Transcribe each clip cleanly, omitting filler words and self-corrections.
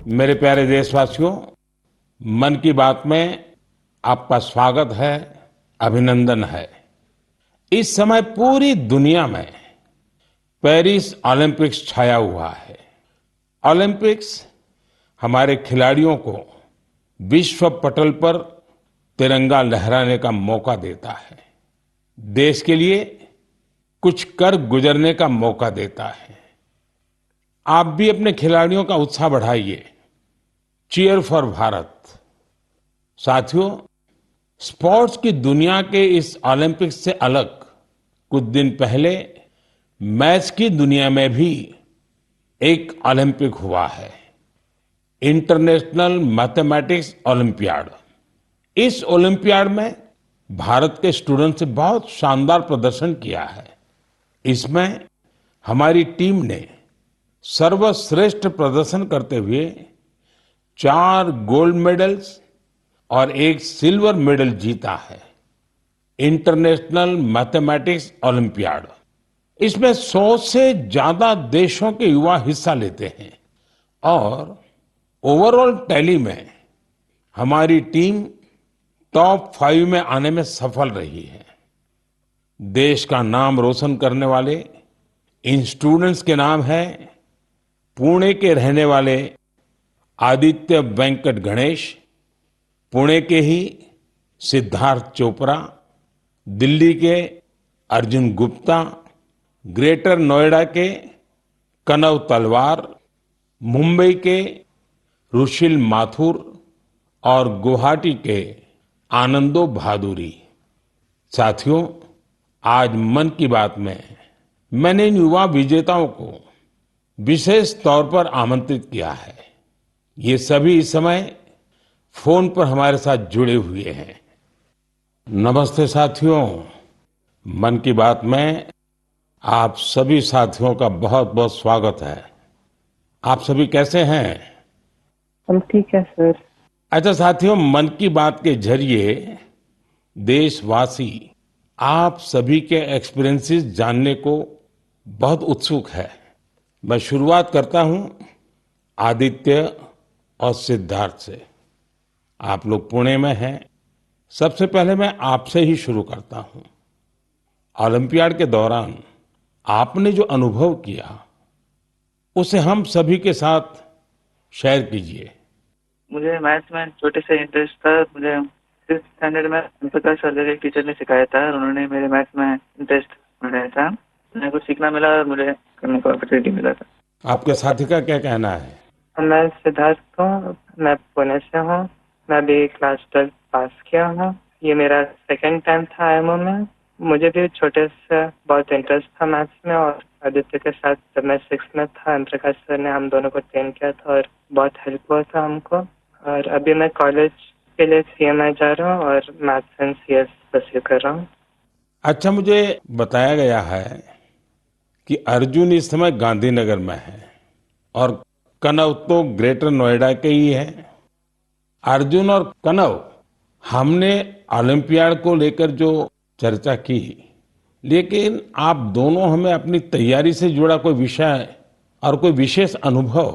मेरे प्यारे देशवासियों, मन की बात में आपका स्वागत है, अभिनंदन है। इस समय पूरी दुनिया में पेरिस ओलंपिक्स छाया हुआ है। ओलंपिक्स हमारे खिलाड़ियों को विश्व पटल पर तिरंगा लहराने का मौका देता है, देश के लिए कुछ कर गुजरने का मौका देता है। आप भी अपने खिलाड़ियों का उत्साह बढ़ाइए। Cheer for Bharat. साथियों, स्पोर्ट्स की दुनिया के इस ओलंपिक्स से अलग कुछ दिन पहले मैथ्स की दुनिया में भी एक ओलंपिक हुआ है, इंटरनेशनल मैथमेटिक्स ओलंपियाड। इस ओलंपियाड में भारत के स्टूडेंट्स ने बहुत शानदार प्रदर्शन किया है। इसमें हमारी टीम ने सर्वश्रेष्ठ प्रदर्शन करते हुए 4 गोल्ड मेडल्स और 1 सिल्वर मेडल जीता है। इंटरनेशनल मैथमेटिक्स ओलंपियाड, इसमें 100 से ज्यादा देशों के युवा हिस्सा लेते हैं और ओवरऑल टैली में हमारी टीम टॉप 5 में आने में सफल रही है। देश का नाम रोशन करने वाले इन स्टूडेंट्स के नाम है पुणे के रहने वाले आदित्य वेंकट गणेश, पुणे के ही सिद्धार्थ चोपड़ा, दिल्ली के अर्जुन गुप्ता, ग्रेटर नोएडा के कनव तलवार, मुंबई के रुशिल माथुर और गुवाहाटी के आनंदो भादुरी। साथियों, आज मन की बात में मैंने इन युवा विजेताओं को विशेष तौर पर आमंत्रित किया है। ये सभी इस समय फोन पर हमारे साथ जुड़े हुए हैं। नमस्ते साथियों, मन की बात में आप सभी साथियों का बहुत बहुत स्वागत है। आप सभी कैसे हैं? हम ठीक है सर। अच्छा साथियों, मन की बात के जरिए देशवासी आप सभी के एक्सपीरियंसेस जानने को बहुत उत्सुक है। मैं शुरुआत करता हूं आदित्य और सिद्धार्थ से। आप लोग पुणे में हैं। सबसे पहले मैं आपसे ही शुरू करता हूं। ओलंपियाड के दौरान आपने जो अनुभव किया उसे हम सभी के साथ शेयर कीजिए। मुझे मैथ्स में छोटे से इंटरेस्ट था। मुझे 6th स्टैंडर्ड में प्रकाश सर एक टीचर ने सिखाया था और उन्होंने मेरे मैथ्स में इंटरेस्ट बनाया था। मुझे कुछ सीखना मिला और मुझे करने का अपॉर्चुनिटी मिला था। आपके साथी का क्या कहना है? मैं सिद्धार्थ हूँ, मैं पुणे से हूँ। मैं भी क्लास 12 पास किया हूँ। ये मेरा सेकंड टाइम था आईएमओ में। मुझे भी छोटे से बहुत इंटरेस्ट था मैथ्स में और आदित्य के साथ जब मैं 6th में था, प्रकाश सर ने हम दोनों को ट्रेन किया था और बहुत हेल्प हुआ था हमको। और अभी मैं कॉलेज के लिए CMI जा रहा हूँ और मैथ्स एंड CS परस्यू कर रहा हूँ। अच्छा, मुझे बताया गया है कि अर्जुन इस समय गांधीनगर में है और कनव तो ग्रेटर नोएडा के ही है। अर्जुन और कनव, हमने ओलंपियाड को लेकर जो चर्चा की, लेकिन आप दोनों हमें अपनी तैयारी से जुड़ा कोई विषय और कोई विशेष अनुभव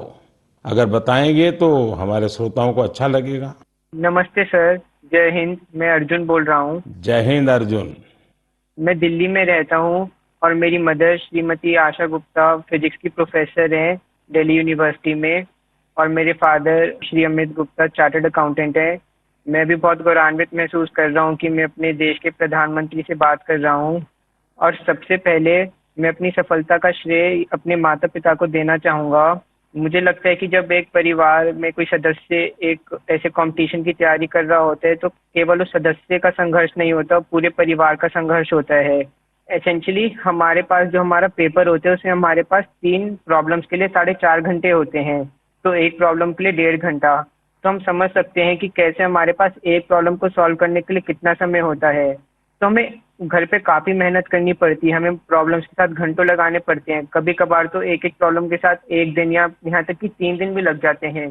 अगर बताएंगे तो हमारे श्रोताओं को अच्छा लगेगा। नमस्ते सर, जय हिंद। मैं अर्जुन बोल रहा हूँ। जय हिंद अर्जुन। मैं दिल्ली में रहता हूँ और मेरी मदर श्रीमती आशा गुप्ता फिजिक्स की प्रोफेसर हैं दिल्ली यूनिवर्सिटी में और मेरे father Shri Amit Gupta chartered accountant हैं। मैं भी बहुत गौरवान्वित महसूस कर रहा हूँ कि मैं अपने देश के प्रधानमंत्री से बात कर रहा हूँ और सबसे पहले मैं अपनी सफलता का श्रेय अपने माता पिता को देना चाहूँगा। मुझे लगता है कि जब एक परिवार में कोई सदस्य एक ऐसे कंपटीशन की तैयारी कर रहा होता है तो केवल उस सदस्य का संघर्ष नहीं होता, पूरे परिवार का संघर्ष होता है। एसेंशियली हमारे पास जो हमारा पेपर होता है उसमें हमारे पास 3 प्रॉब्लम्स के लिए 4.5 घंटे होते हैं, तो एक प्रॉब्लम के लिए 1.5 घंटा। तो हम समझ सकते हैं कि कैसे हमारे पास एक प्रॉब्लम को सॉल्व करने के लिए कितना समय होता है। तो हमें घर पे काफी मेहनत करनी पड़ती है, हमें प्रॉब्लम्स के साथ घंटों लगाने पड़ते हैं, कभी कभार तो एक एक प्रॉब्लम के साथ एक दिन या यहाँ तक कि 3 दिन भी लग जाते हैं।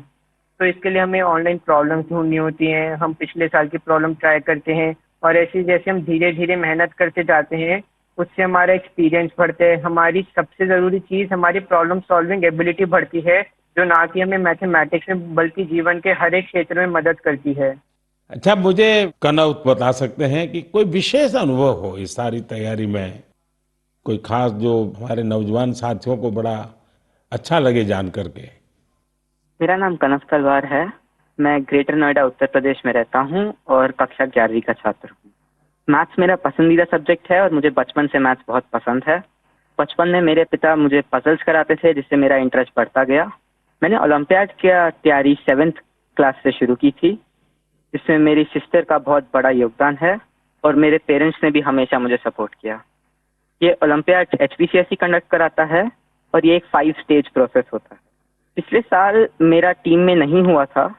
तो इसके लिए हमें ऑनलाइन प्रॉब्लम्स ढूंढनी होती हैं, हम पिछले साल की प्रॉब्लम ट्राई करते हैं और ऐसे जैसे हम धीरे धीरे मेहनत करते जाते हैं उससे हमारा एक्सपीरियंस बढ़ता है। हमारी सबसे ज़रूरी चीज़ हमारी प्रॉब्लम सॉल्विंग एबिलिटी बढ़ती है, जो ना कि हमें मैथमेटिक्स में बल्कि जीवन के हर एक क्षेत्र में मदद करती है। अच्छा, मुझे कनव बता सकते हैं कि कोई विशेष अनुभव हो इस सारी तैयारी में, कोई खास जो हमारे नौजवान साथियों को बड़ा अच्छा लगे जान करके? मेरा नाम कनव तलवार है। मैं ग्रेटर नोएडा उत्तर प्रदेश में रहता हूँ और कक्षा 11वीं का छात्र हूँ। मैथ्स मेरा पसंदीदा सब्जेक्ट है और मुझे बचपन से मैथ्स बहुत पसंद है। बचपन में मेरे पिता मुझे पजल्स कराते थे जिससे मेरा इंटरेस्ट बढ़ता गया। मैंने ओलंपियाड की तैयारी 7th क्लास से शुरू की थी, जिसमें मेरी सिस्टर का बहुत बड़ा योगदान है और मेरे पेरेंट्स ने भी हमेशा मुझे सपोर्ट किया। ये ओलंपियाड HPCSE कंडक्ट कराता है और ये एक 5 स्टेज प्रोसेस होता है। पिछले साल मेरा टीम में नहीं हुआ था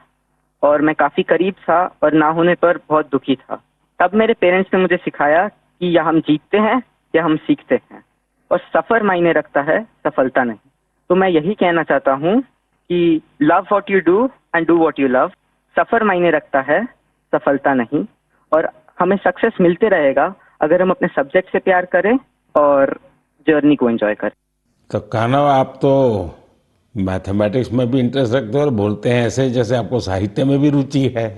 और मैं काफ़ी करीब था और ना होने पर बहुत दुखी था। तब मेरे पेरेंट्स ने मुझे सिखाया कि या हम जीतते हैं या हम सीखते हैं, और सफ़र मायने रखता है, सफलता नहीं। तो मैं यही कहना चाहता हूँ कि love what you do and do what you love. सफ़र मायने रखता है, सफलता नहीं। और हमें सक्सेस मिलते रहेगा अगर हम अपने सब्जेक्ट से प्यार करें और जर्नी को एंजॉय करें। तो कनव, आप तो मैथमेटिक्स में भी इंटरेस्ट रखते हो और बोलते हैं ऐसे जैसे आपको साहित्य में भी रुचि है।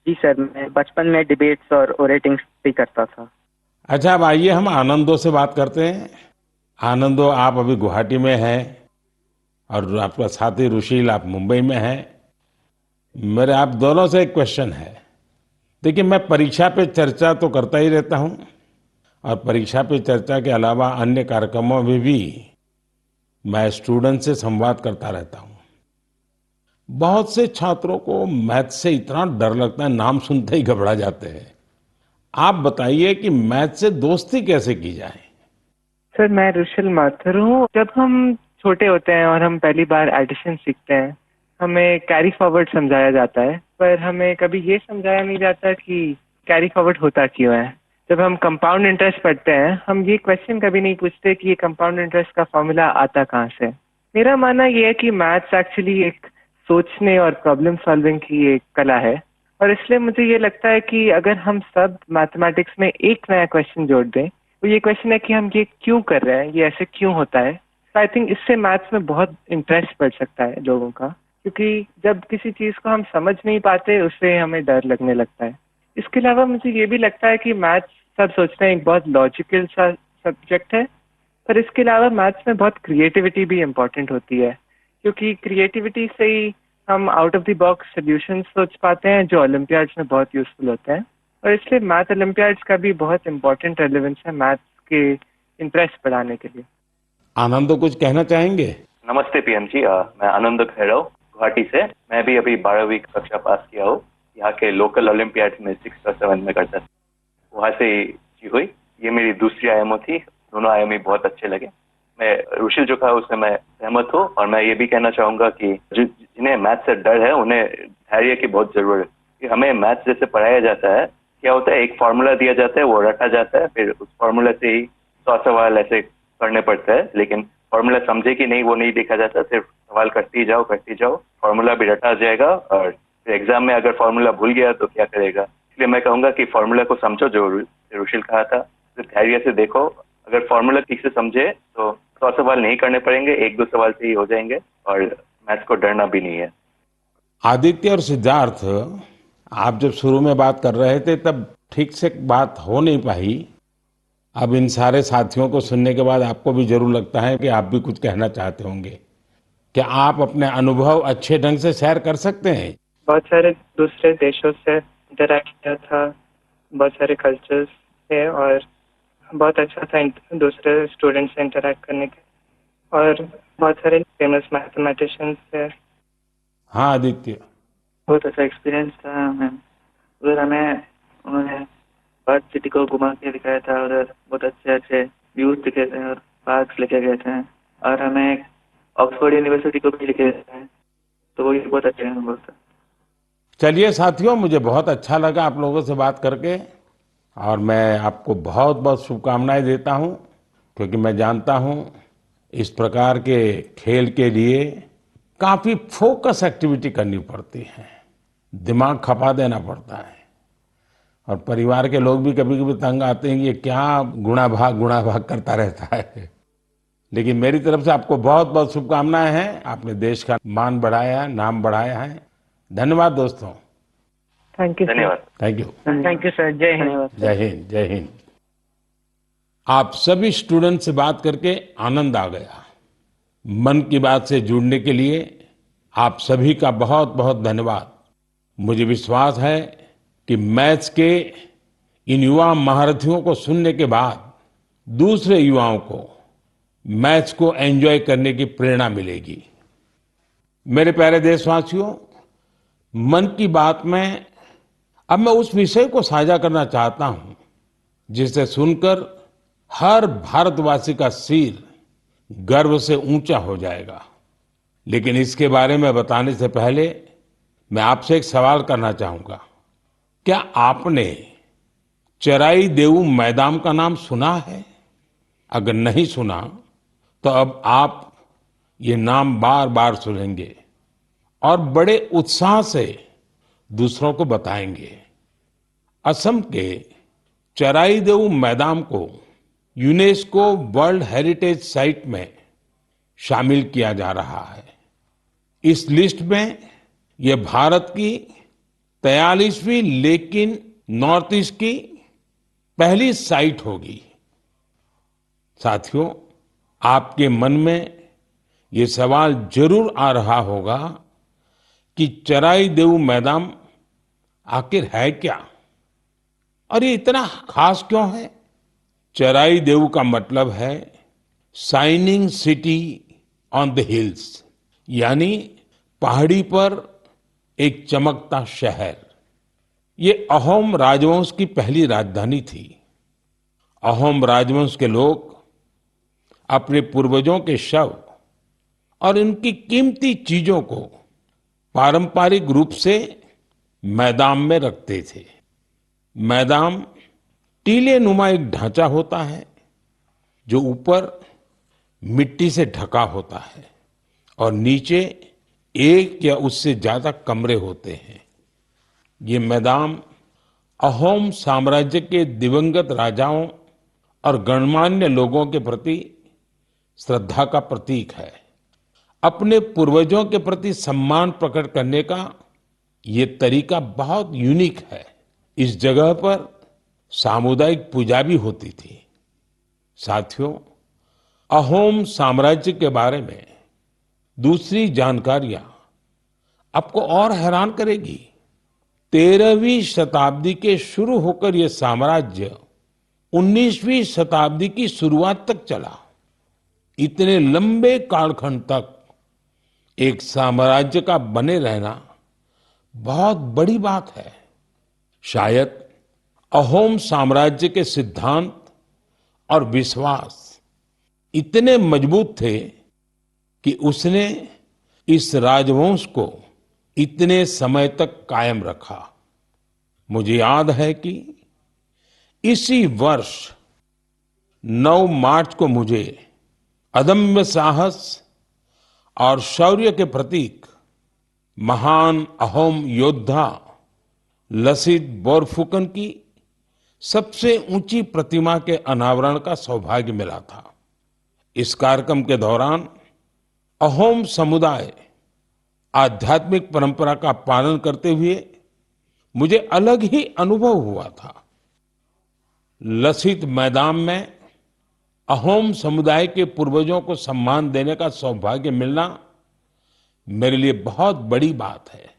जी सर, मैं बचपन में डिबेट्स और ओरेटिंग्स भी करता था। अच्छा, अब आइए हम आनंदो से बात करते हैं। आनंदो, आप अभी गुवाहाटी में हैं और आपका साथी रुशील आप मुंबई में हैं। मेरे आप दोनों से एक क्वेश्चन है। देखिए, मैं परीक्षा पे चर्चा तो करता ही रहता हूँ और परीक्षा पे चर्चा के अलावा अन्य कार्यक्रमों में भी मैं स्टूडेंट से संवाद करता रहता हूँ। बहुत से छात्रों को मैथ से इतना डर लगता है, नाम सुनते ही घबरा जाते हैं। आप बताइए कि मैथ से दोस्ती कैसे की जाए? सर, मैं रुशिल माथुर हूँ। जब हम छोटे होते हैं और हम पहली बार एडिशन सीखते हैं, हमें कैरी फॉरवर्ड समझाया जाता है, पर हमें कभी ये समझाया नहीं जाता कि कैरी फॉरवर्ड होता क्यों है। जब हम कंपाउंड इंटरेस्ट पढ़ते हैं, हम ये क्वेश्चन कभी नहीं पूछते कि ये कंपाउंड इंटरेस्ट का फॉर्मूला आता कहाँ से। मेरा मानना ये है कि मैथ्स एक्चुअली एक सोचने और प्रॉब्लम सॉल्विंग की एक कला है, और इसलिए मुझे ये लगता है कि अगर हम सब मैथमेटिक्स में एक नया क्वेश्चन जोड़ दें, तो ये क्वेश्चन है कि हम ये क्यों कर रहे हैं, ये ऐसे क्यों होता है। तो आई थिंक इससे मैथ्स में बहुत इंटरेस्ट बढ़ सकता है लोगों का, क्योंकि जब किसी चीज़ को हम समझ नहीं पाते उससे हमें डर लगने लगता है। इसके अलावा मुझे ये भी लगता है कि मैथ्स, सब सोचते हैं, एक बहुत लॉजिकल सा सब्जेक्ट है, पर इसके अलावा मैथ्स में बहुत क्रिएटिविटी भी इम्पोर्टेंट होती है, क्योंकि क्रिएटिविटी से ही हम out of the box solution सोच पाते हैं जो ओलंपियाड्स में बहुत यूजफुल होते हैं। और इसलिए मैथ ओलंपियाड्स का भी बहुत इम्पोर्टेंट रेलेवेंस है मैथ्स के इंटरेस्ट बढ़ाने के लिए। आनंदो, कुछ कहना चाहेंगे? नमस्ते पीएम जी, मैं आनंद खैरव गुवाहाटी से। मैं भी अभी 12वीं कक्षा पास किया हूँ। यहाँ के लोकल ओलंपियाड में 6th और 7th में करता था, वहाँ से जी हुई। ये मेरी दूसरी आयामो थी, दोनों आयामी बहुत अच्छे लगे। मैं रुशिल जो कहा उससे मैं सहमत हूँ, और मैं ये भी कहना चाहूँगा कि जिन्हें मैथ से डर है उन्हें धैर्य की बहुत जरूरत है। कि हमें मैथ जैसे पढ़ाया जाता है, क्या होता है, एक फार्मूला दिया जाता है, वो रटा जाता है, फिर उस फार्मूला से ही 100 सवाल ऐसे करने पड़ते हैं, लेकिन फार्मूला समझे कि नहीं वो नहीं देखा जाता। सिर्फ सवाल करते ही जाओ, फार्मूला भी रटा जाएगा, और फिर एग्जाम में अगर फार्मूला भूल गया तो क्या करेगा। इसलिए मैं कहूँगा कि फार्मूला को समझो, जो रुशिल कहा था, फिर धैर्य से देखो। अगर फार्मूला ठीक से समझे तो 100 सवाल नहीं करने पड़ेंगे, 1-2 सवाल से ही हो जाएंगे, और मैथ्स को डरना भी नहीं है। आदित्य और सिद्धार्थ, आप जब शुरू में बात कर रहे थे तब ठीक से बात हो नहीं पाई। अब इन सारे साथियों को सुनने के बाद आपको भी जरूर लगता है कि आप भी कुछ कहना चाहते होंगे। क्या आप अपने अनुभव अच्छे ढंग से शेयर कर सकते हैं? बहुत सारे दूसरे देशों से इंटरैक्ट किया था, बहुत सारे कल्चर्स थे, और बहुत अच्छा था दूसरे स्टूडेंट्स से इंटरैक्ट करने के, और बहुत सारे फेमस मैथमेटिशियंस थे। हाँ आदित्य, बहुत अच्छा एक्सपीरियंस था मैम। उधर हमें उन्होंने बर्थ सिटी को घुमा के दिखाया था, उधर बहुत अच्छे अच्छे व्यूज दिखे थे और पार्क्स लेके गए थे, और हमें ऑक्सफोर्ड यूनिवर्सिटी को भी लेके गए थे, तो वो भी बहुत अच्छे अनुभव था। चलिए साथियों, मुझे बहुत अच्छा लगा आप लोगों से बात करके। और मैं आपको बहुत बहुत शुभकामनाएं देता हूं, क्योंकि मैं जानता हूं इस प्रकार के खेल के लिए काफी फोकस एक्टिविटी करनी पड़ती है, दिमाग खपा देना पड़ता है। और परिवार के लोग भी कभी कभी तंग आते हैं कि ये क्या गुणा भाग करता रहता है। लेकिन मेरी तरफ से आपको बहुत बहुत शुभकामनाएं हैं। आपने देश का मान बढ़ाया है, नाम बढ़ाया है। धन्यवाद दोस्तों। Thank you. धन्यवाद। Thank you. Thank you sir. जय हिंद। जय हिंद। जय हिंद। आप सभी स्टूडेंट से बात करके आनंद आ गया। मन की बात से जुड़ने के लिए आप सभी का बहुत बहुत धन्यवाद। मुझे विश्वास है कि मैथ्स के इन युवा महारथियों को सुनने के बाद दूसरे युवाओं को मैथ्स को एंजॉय करने की प्रेरणा मिलेगी। मेरे प्यारे देशवासियों, मन की बात में अब मैं उस विषय को साझा करना चाहता हूं जिसे सुनकर हर भारतवासी का सिर गर्व से ऊंचा हो जाएगा। लेकिन इसके बारे में बताने से पहले मैं आपसे एक सवाल करना चाहूंगा। क्या आपने चराई देऊ मैदान का नाम सुना है? अगर नहीं सुना तो अब आप ये नाम बार बार सुनेंगे और बड़े उत्साह से दूसरों को बताएंगे। असम के चराई देऊ मैदान को यूनेस्को वर्ल्ड हेरिटेज साइट में शामिल किया जा रहा है। इस लिस्ट में यह भारत की 43वीं लेकिन नॉर्थ ईस्ट की पहली साइट होगी। साथियों, आपके मन में ये सवाल जरूर आ रहा होगा कि चराई देऊ मैदान आखिर है क्या और ये इतना खास क्यों है? चराई देऊ का मतलब है shining city on the hills, यानी पहाड़ी पर एक चमकता शहर। ये अहोम राजवंश की पहली राजधानी थी। अहोम राजवंश के लोग अपने पूर्वजों के शव और उनकी कीमती चीजों को पारंपरिक रूप से मैदान में रखते थे। मैदान टीले नुमा एक ढांचा होता है जो ऊपर मिट्टी से ढका होता है और नीचे एक या उससे ज्यादा कमरे होते हैं। ये मैदान अहोम साम्राज्य के दिवंगत राजाओं और गणमान्य लोगों के प्रति श्रद्धा का प्रतीक है। अपने पूर्वजों के प्रति सम्मान प्रकट करने का ये तरीका बहुत यूनिक है। इस जगह पर सामुदायिक पूजा भी होती थी। साथियों, अहोम साम्राज्य के बारे में दूसरी जानकारियां आपको और हैरान करेगी। 13वीं शताब्दी के शुरू होकर यह साम्राज्य 19वीं शताब्दी की शुरुआत तक चला। इतने लंबे कालखंड तक एक साम्राज्य का बने रहना बहुत बड़ी बात है। शायद अहोम साम्राज्य के सिद्धांत और विश्वास इतने मजबूत थे कि उसने इस राजवंश को इतने समय तक कायम रखा। मुझे याद है कि इसी वर्ष 9 मार्च को मुझे अदम्य साहस और शौर्य के प्रतीक महान अहोम योद्धा लसित बोरफुकन की सबसे ऊंची प्रतिमा के अनावरण का सौभाग्य मिला था। इस कार्यक्रम के दौरान अहोम समुदाय आध्यात्मिक परंपरा का पालन करते हुए मुझे अलग ही अनुभव हुआ था। लसित मैदान में अहोम समुदाय के पूर्वजों को सम्मान देने का सौभाग्य मिलना मेरे लिए बहुत बड़ी बात है।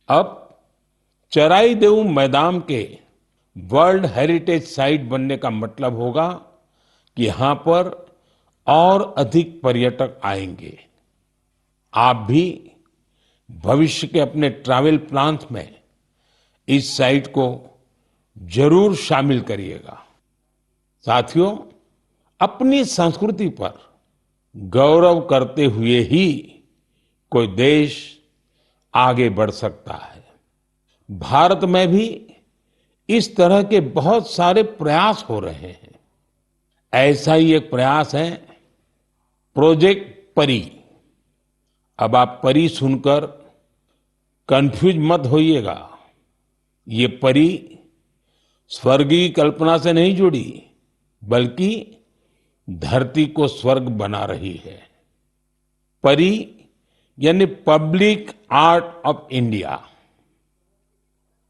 अब चराई देऊ मैदान के वर्ल्ड हेरिटेज साइट बनने का मतलब होगा कि यहां पर और अधिक पर्यटक आएंगे। आप भी भविष्य के अपने ट्रैवल प्लान्स में इस साइट को जरूर शामिल करिएगा। साथियों, अपनी संस्कृति पर गौरव करते हुए ही कोई देश आगे बढ़ सकता है। भारत में भी इस तरह के बहुत सारे प्रयास हो रहे हैं। ऐसा ही एक प्रयास है प्रोजेक्ट परी। अब आप परी सुनकर कंफ्यूज मत होइएगा। ये परी स्वर्ग की कल्पना से नहीं जुड़ी, बल्कि धरती को स्वर्ग बना रही है। परी यानी public art of India.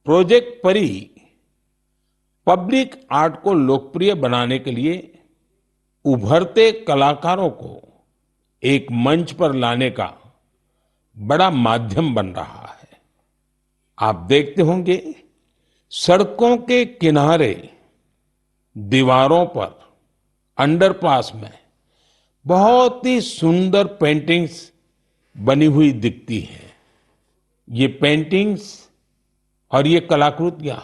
Project परी पब्लिक आर्ट को लोकप्रिय बनाने के लिए उभरते कलाकारों को एक मंच पर लाने का बड़ा माध्यम बन रहा है। आप देखते होंगे सड़कों के किनारे, दीवारों पर, अंडरपास में बहुत ही सुंदर पेंटिंग्स बनी हुई दिखती हैं। ये पेंटिंग्स और ये कलाकृतियां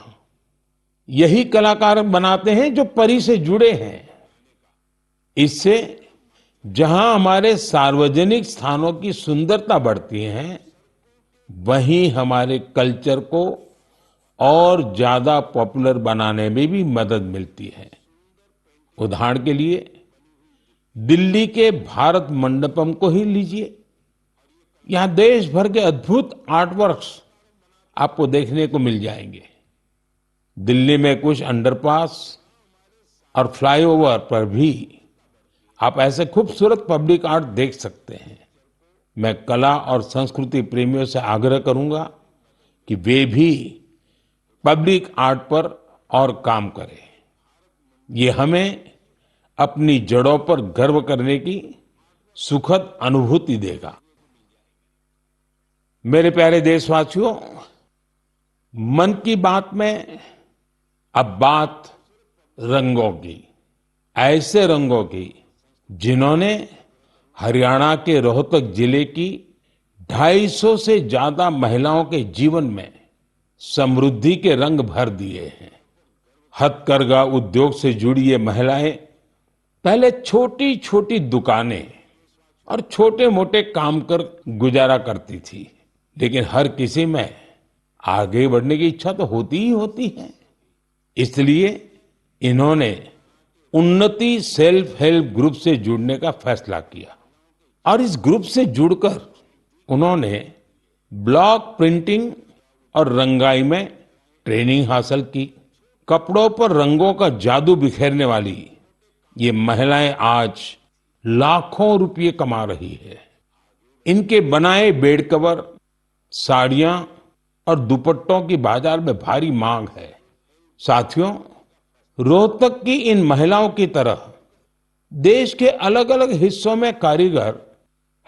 यही कलाकार बनाते हैं जो परी से जुड़े हैं। इससे जहां हमारे सार्वजनिक स्थानों की सुंदरता बढ़ती है, वहीं हमारे कल्चर को और ज्यादा पॉपुलर बनाने में भी मदद मिलती है। उदाहरण के लिए दिल्ली के भारत मंडपम को ही लीजिए। यहां देश भर के अद्भुत आर्टवर्क्स आपको देखने को मिल जाएंगे। दिल्ली में कुछ अंडरपास और फ्लाईओवर पर भी आप ऐसे खूबसूरत पब्लिक आर्ट देख सकते हैं। मैं कला और संस्कृति प्रेमियों से आग्रह करूंगा कि वे भी पब्लिक आर्ट पर और काम करें। ये हमें अपनी जड़ों पर गर्व करने की सुखद अनुभूति देगा। मेरे प्यारे देशवासियों, मन की बात में अब बात रंगों की, ऐसे रंगों की जिन्होंने हरियाणा के रोहतक जिले की 250 से ज्यादा महिलाओं के जीवन में समृद्धि के रंग भर दिए हैं। हथकरघा उद्योग से जुड़ी ये महिलाएं पहले छोटी छोटी दुकानें और छोटे मोटे काम कर गुजारा करती थी, लेकिन हर किसी में आगे बढ़ने की इच्छा तो होती ही होती है। इसलिए इन्होंने उन्नति सेल्फ हेल्प ग्रुप से जुड़ने का फैसला किया और इस ग्रुप से जुड़कर उन्होंने ब्लॉक प्रिंटिंग और रंगाई में ट्रेनिंग हासिल की। कपड़ों पर रंगों का जादू बिखेरने वाली ये महिलाएं आज लाखों रुपए कमा रही है। इनके बनाए बेड कवर, साड़ियां और दुपट्टों की बाजार में भारी मांग है। साथियों, रोहतक की इन महिलाओं की तरह देश के अलग अलग हिस्सों में कारीगर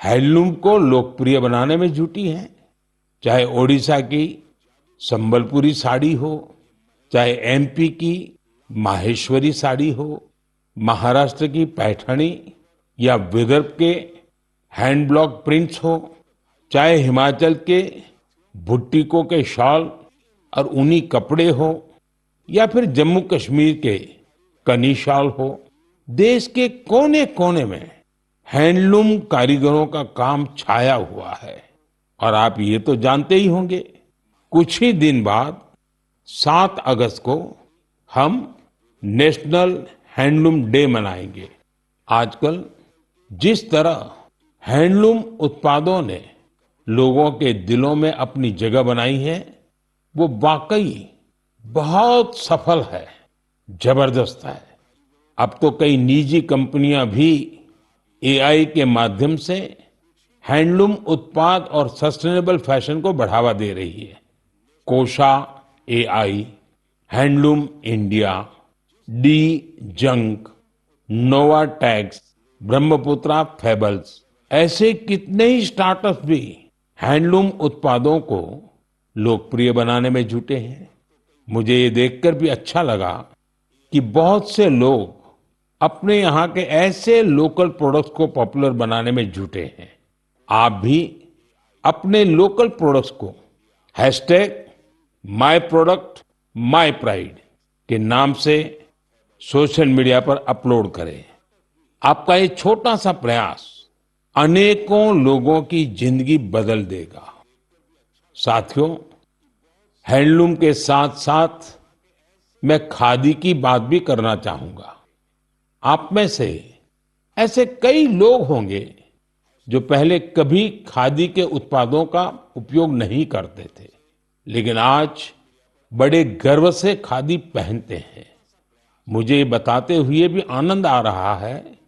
हैंडलूम को लोकप्रिय बनाने में जुटी हैं। चाहे ओडिशा की संबलपुरी साड़ी हो, चाहे एमपी की माहेश्वरी साड़ी हो, महाराष्ट्र की पैठणी या विदर्भ के हैंड ब्लॉक प्रिंट्स हो, चाहे हिमाचल के भुट्टिकों के शॉल और ऊनी कपड़े हो, या फिर जम्मू कश्मीर के कनी शॉल हो, देश के कोने कोने में हैंडलूम कारीगरों का काम छाया हुआ है। और आप ये तो जानते ही होंगे, कुछ ही दिन बाद 7 अगस्त को हम नेशनल हैंडलूम डे मनाएंगे। आजकल जिस तरह हैंडलूम उत्पादों ने लोगों के दिलों में अपनी जगह बनाई है, वो वाकई बहुत सफल है, जबरदस्त है। अब तो कई निजी कंपनियां भी एआई के माध्यम से हैंडलूम उत्पाद और सस्टेनेबल फैशन को बढ़ावा दे रही है। Kosha AI, handloom India, D junk, Nova tags, Brahmaputra fables, ऐसे कितने ही स्टार्टअप भी हैंडलूम उत्पादों को लोकप्रिय बनाने में जुटे हैं। मुझे ये देखकर भी अच्छा लगा कि बहुत से लोग अपने यहाँ के ऐसे लोकल प्रोडक्ट्स को पॉपुलर बनाने में जुटे हैं। आप भी अपने लोकल प्रोडक्ट्स को #MyProductMyPride के नाम से सोशल मीडिया पर अपलोड करें। आपका ये छोटा सा प्रयास अनेकों लोगों की जिंदगी बदल देगा। साथियों, हैंडलूम के साथ साथ मैं खादी की बात भी करना चाहूंगा। आप में से ऐसे कई लोग होंगे जो पहले कभी खादी के उत्पादों का उपयोग नहीं करते थे, लेकिन आज बड़े गर्व से खादी पहनते हैं। मुझे ये बताते हुए भी आनंद आ रहा है,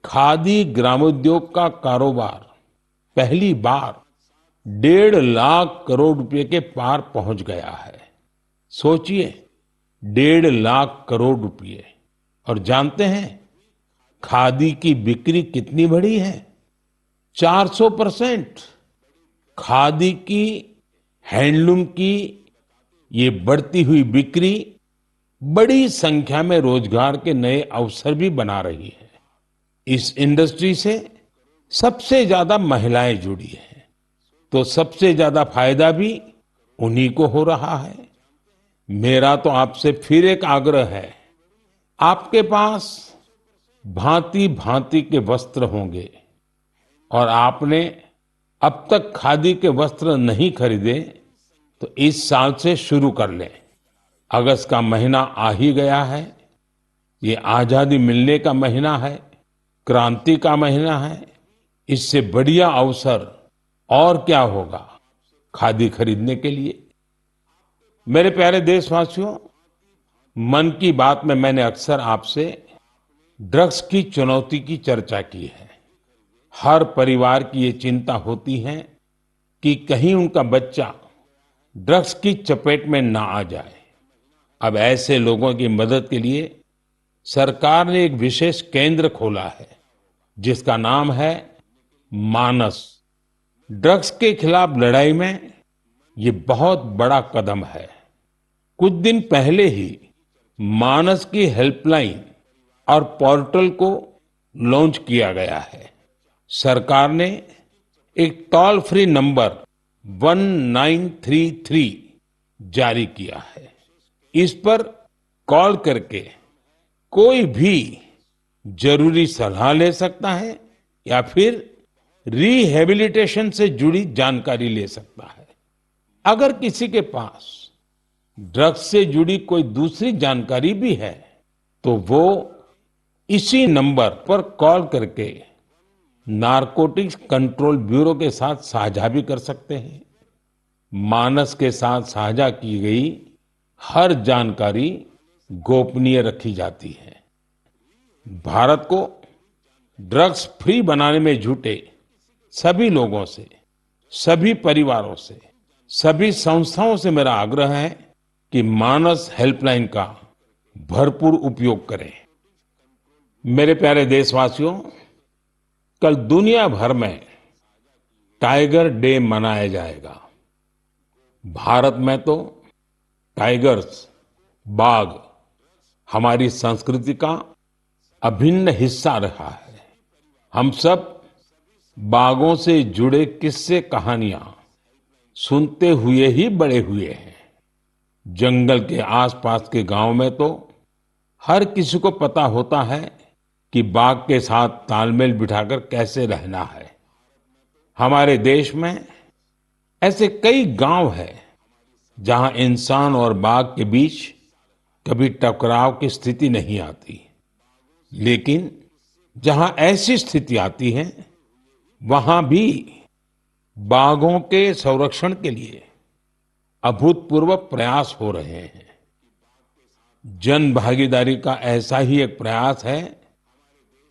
खादी ग्रामोद्योग का कारोबार पहली बार 1.5 लाख करोड़ रुपए के पार पहुंच गया है। सोचिए, 1.5 लाख करोड़ रुपए। और जानते हैं खादी की बिक्री कितनी बढ़ी है? 400%। खादी की, हैंडलूम की ये बढ़ती हुई बिक्री बड़ी संख्या में रोजगार के नए अवसर भी बना रही है। इस इंडस्ट्री से सबसे ज्यादा महिलाएं जुड़ी हैं, तो सबसे ज्यादा फायदा भी उन्हीं को हो रहा है। मेरा तो आपसे फिर एक आग्रह है, आपके पास भांति भांति के वस्त्र होंगे और आपने अब तक खादी के वस्त्र नहीं खरीदे, तो इस साल से शुरू कर लें। अगस्त का महीना आ ही गया है। ये आजादी मिलने का महीना है, क्रांति का महीना है। इससे बढ़िया अवसर और क्या होगा खादी खरीदने के लिए। मेरे प्यारे देशवासियों, मन की बात में मैंने अक्सर आपसे ड्रग्स की चुनौती की चर्चा की है। हर परिवार की ये चिंता होती है कि कहीं उनका बच्चा ड्रग्स की चपेट में ना आ जाए। अब ऐसे लोगों की मदद के लिए सरकार ने एक विशेष केंद्र खोला है, जिसका नाम है मानस। ड्रग्स के खिलाफ लड़ाई में ये बहुत बड़ा कदम है। कुछ दिन पहले ही मानस की हेल्पलाइन और पोर्टल को लॉन्च किया गया है। सरकार ने एक टोल फ्री नंबर 1933 जारी किया है। इस पर कॉल करके कोई भी जरूरी सलाह ले सकता है या फिर रिहेबिलिटेशन से जुड़ी जानकारी ले सकता है। अगर किसी के पास ड्रग्स से जुड़ी कोई दूसरी जानकारी भी है, तो वो इसी नंबर पर कॉल करके नारकोटिक्स कंट्रोल ब्यूरो के साथ साझा भी कर सकते हैं। मानस के साथ साझा की गई हर जानकारी गोपनीय रखी जाती है। भारत को ड्रग्स फ्री बनाने में जुटे सभी लोगों से, सभी परिवारों से, सभी संस्थाओं से मेरा आग्रह है कि मानस हेल्पलाइन का भरपूर उपयोग करें। मेरे प्यारे देशवासियों, कल दुनिया भर में टाइगर डे मनाया जाएगा। भारत में तो टाइगर्स, बाघ हमारी संस्कृति का अभिन्न हिस्सा रहा है। हम सब बाघों से जुड़े किस्से कहानियां सुनते हुए ही बड़े हुए हैं। जंगल के आसपास के गांव में तो हर किसी को पता होता है कि बाघ के साथ तालमेल बिठाकर कैसे रहना है। हमारे देश में ऐसे कई गांव हैं जहां इंसान और बाघ के बीच कभी टकराव की स्थिति नहीं आती, लेकिन जहां ऐसी स्थिति आती है, वहां भी बाघों के संरक्षण के लिए अभूतपूर्व प्रयास हो रहे हैं। जन भागीदारी का ऐसा ही एक प्रयास है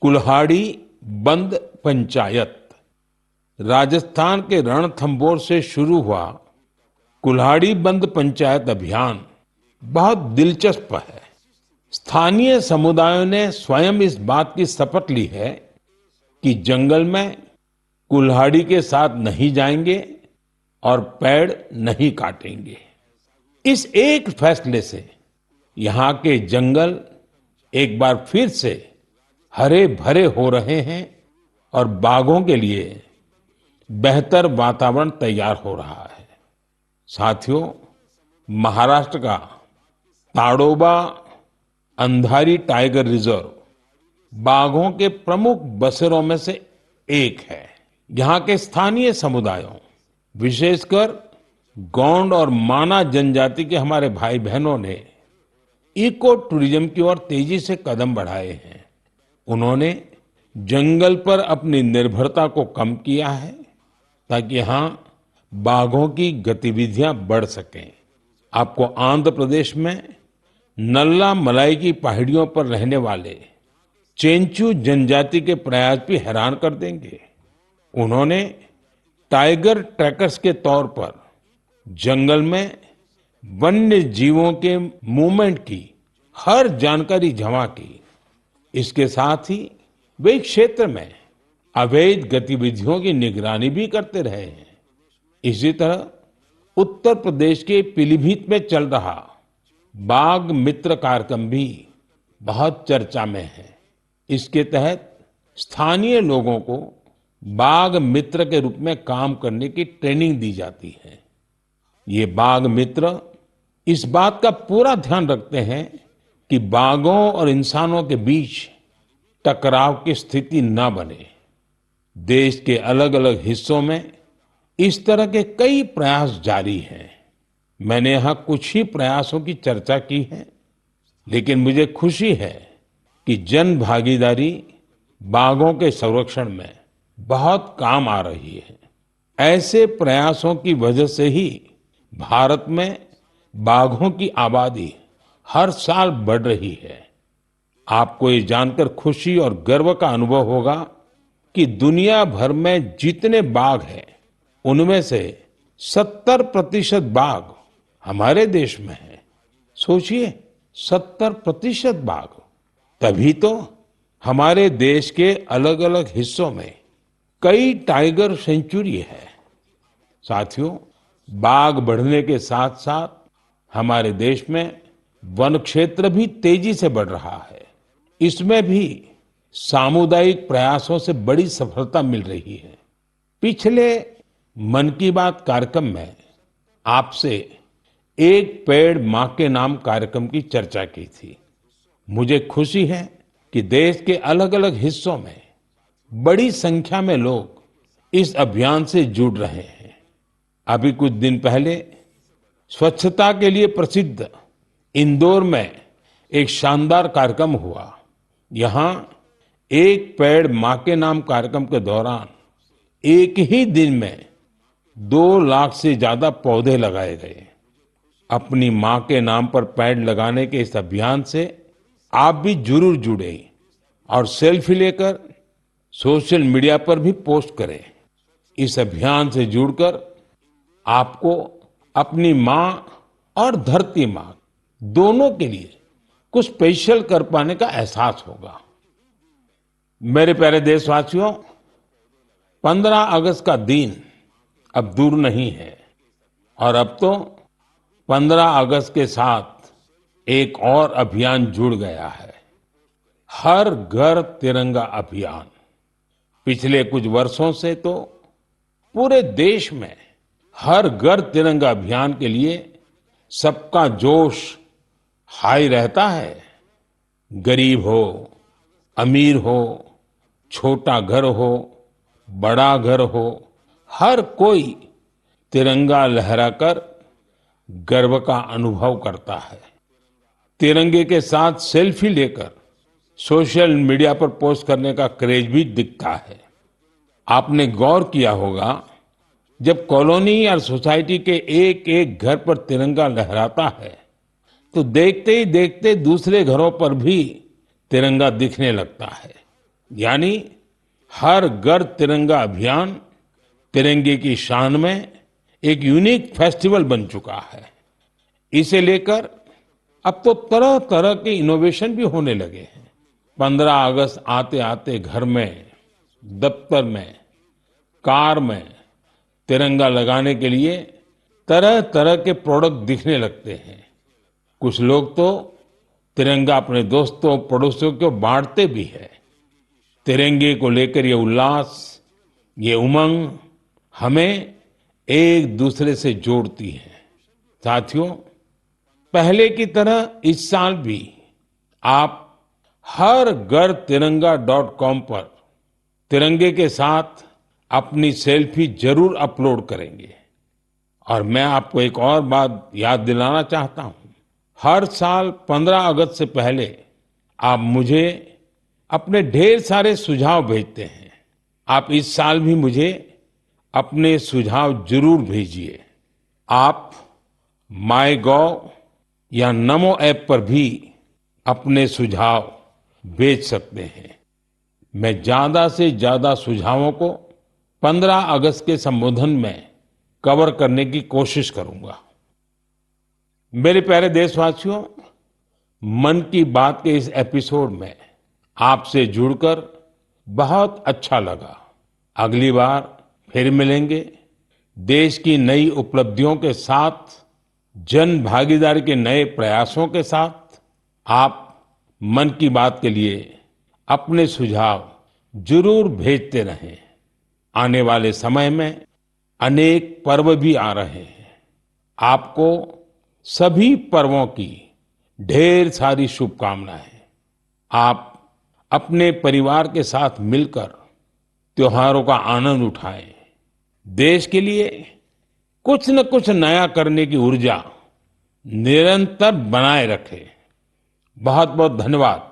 कुल्हाड़ी बंद पंचायत। राजस्थान के रणथंभौर से शुरू हुआ कुल्हाड़ी बंद पंचायत अभियान बहुत दिलचस्प है। स्थानीय समुदायों ने स्वयं इस बात की शपथ ली है कि जंगल में कुल्हाड़ी के साथ नहीं जाएंगे और पेड़ नहीं काटेंगे। इस एक फैसले से यहाँ के जंगल एक बार फिर से हरे भरे हो रहे हैं और बाघों के लिए बेहतर वातावरण तैयार हो रहा है। साथियों, महाराष्ट्र का ताडोबा अंधारी टाइगर रिजर्व बाघों के प्रमुख बसेरों में से एक है। यहाँ के स्थानीय समुदायों, विशेषकर गोंड और माना जनजाति के हमारे भाई बहनों ने इको टूरिज्म की ओर तेजी से कदम बढ़ाए हैं। उन्होंने जंगल पर अपनी निर्भरता को कम किया है ताकि यहाँ बाघों की गतिविधियां बढ़ सकें। आपको आंध्र प्रदेश में नल्ला मलाई की पहाड़ियों पर रहने वाले चेंचू जनजाति के प्रयास भी हैरान कर देंगे। उन्होंने टाइगर ट्रैकर्स के तौर पर जंगल में वन्य जीवों के मूवमेंट की हर जानकारी जमा की। इसके साथ ही वे इस क्षेत्र में अवैध गतिविधियों की निगरानी भी करते रहे हैं। इसी तरह उत्तर प्रदेश के पीलीभीत में चल रहा बाघ मित्र कार्यक्रम भी बहुत चर्चा में है। इसके तहत स्थानीय लोगों को बाघ मित्र के रूप में काम करने की ट्रेनिंग दी जाती है। ये बाघ मित्र इस बात का पूरा ध्यान रखते हैं कि बाघों और इंसानों के बीच टकराव की स्थिति न बने। देश के अलग अलग हिस्सों में इस तरह के कई प्रयास जारी हैं। मैंने यहाँ कुछ ही प्रयासों की चर्चा की है, लेकिन मुझे खुशी है कि जन भागीदारी बाघों के संरक्षण में बहुत काम आ रही है। ऐसे प्रयासों की वजह से ही भारत में बाघों की आबादी हर साल बढ़ रही है। आपको ये जानकर खुशी और गर्व का अनुभव होगा कि दुनिया भर में जितने बाघ हैं, उनमें से 70% बाघ हमारे देश में है। सोचिए, 70% बाघ। तभी तो हमारे देश के अलग अलग हिस्सों में कई टाइगर सेंचुरी है। साथियों, बाघ बढ़ने के साथ साथ हमारे देश में वन क्षेत्र भी तेजी से बढ़ रहा है। इसमें भी सामुदायिक प्रयासों से बड़ी सफलता मिल रही है। पिछले मन की बात कार्यक्रम में आपसे एक पेड़ मां के नाम कार्यक्रम की चर्चा की थी। मुझे खुशी है कि देश के अलग अलग हिस्सों में बड़ी संख्या में लोग इस अभियान से जुड़ रहे हैं। अभी कुछ दिन पहले स्वच्छता के लिए प्रसिद्ध इंदौर में एक शानदार कार्यक्रम हुआ। यहाँ एक पेड़ मां के नाम कार्यक्रम के दौरान एक ही दिन में 2 लाख से ज्यादा पौधे लगाए गए। अपनी मां के नाम पर पेड़ लगाने के इस अभियान से आप भी जरूर जुड़े और सेल्फी लेकर सोशल मीडिया पर भी पोस्ट करें। इस अभियान से जुड़कर आपको अपनी मां और धरती मां दोनों के लिए कुछ स्पेशल कर पाने का एहसास होगा। मेरे प्यारे देशवासियों, 15 अगस्त का दिन अब दूर नहीं है और अब तो 15 अगस्त के साथ एक और अभियान जुड़ गया है, हर घर तिरंगा अभियान। पिछले कुछ वर्षों से तो पूरे देश में हर घर तिरंगा अभियान के लिए सबका जोश हाई रहता है। गरीब हो, अमीर हो, छोटा घर हो, बड़ा घर हो, हर कोई तिरंगा लहराकर गर्व का अनुभव करता है। तिरंगे के साथ सेल्फी लेकर सोशल मीडिया पर पोस्ट करने का क्रेज भी दिखता है। आपने गौर किया होगा, जब कॉलोनी या सोसाइटी के एक एक घर पर तिरंगा लहराता है तो देखते ही देखते दूसरे घरों पर भी तिरंगा दिखने लगता है। यानी हर घर तिरंगा अभियान तिरंगे की शान में एक यूनिक फेस्टिवल बन चुका है। इसे लेकर अब तो तरह तरह के इनोवेशन भी होने लगे हैं। 15 अगस्त आते आते घर में, दफ्तर में, कार में तिरंगा लगाने के लिए तरह तरह के प्रोडक्ट दिखने लगते हैं। कुछ लोग तो तिरंगा अपने दोस्तों पड़ोसियों को बांटते भी है। तिरंगे को लेकर ये उल्लास, ये उमंग हमें एक दूसरे से जोड़ती है। साथियों, पहले की तरह इस साल भी आप हर घर तिरंगा.com पर तिरंगे के साथ अपनी सेल्फी जरूर अपलोड करेंगे। और मैं आपको एक और बात याद दिलाना चाहता हूं। हर साल 15 अगस्त से पहले आप मुझे अपने ढेर सारे सुझाव भेजते हैं। आप इस साल भी मुझे अपने सुझाव जरूर भेजिए। आप माईगोव या नमो ऐप पर भी अपने सुझाव भेज सकते हैं। मैं ज्यादा से ज्यादा सुझावों को 15 अगस्त के संबोधन में कवर करने की कोशिश करूंगा। मेरे प्यारे देशवासियों, मन की बात के इस एपिसोड में आपसे जुड़कर बहुत अच्छा लगा। अगली बार फिर मिलेंगे देश की नई उपलब्धियों के साथ, जन भागीदारी के नए प्रयासों के साथ। आप मन की बात के लिए अपने सुझाव जरूर भेजते रहें। आने वाले समय में अनेक पर्व भी आ रहे हैं। आपको सभी पर्वों की ढेर सारी शुभकामनाएं। आप अपने परिवार के साथ मिलकर त्योहारों का आनंद उठाएं। देश के लिए कुछ न कुछ नया करने की ऊर्जा निरंतर बनाए रखें। बहुत बहुत धन्यवाद।